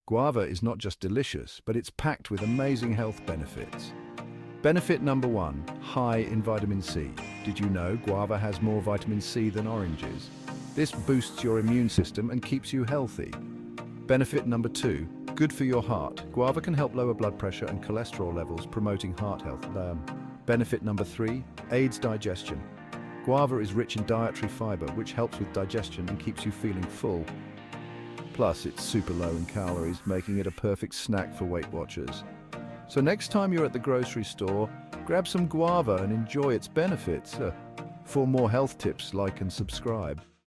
Guava is not just delicious, but it's packed with amazing health benefits. Benefit number one, high in vitamin C. Did you know guava has more vitamin C than oranges? This boosts your immune system and keeps you healthy. Benefit number two, good for your heart. Guava can help lower blood pressure and cholesterol levels, promoting heart health. Benefit number three, aids digestion. Guava is rich in dietary fiber, which helps with digestion and keeps you feeling full. Plus, it's super low in calories, making it a perfect snack for Weight Watchers. So next time you're at the grocery store, grab some guava and enjoy its benefits. For more health tips, like and subscribe.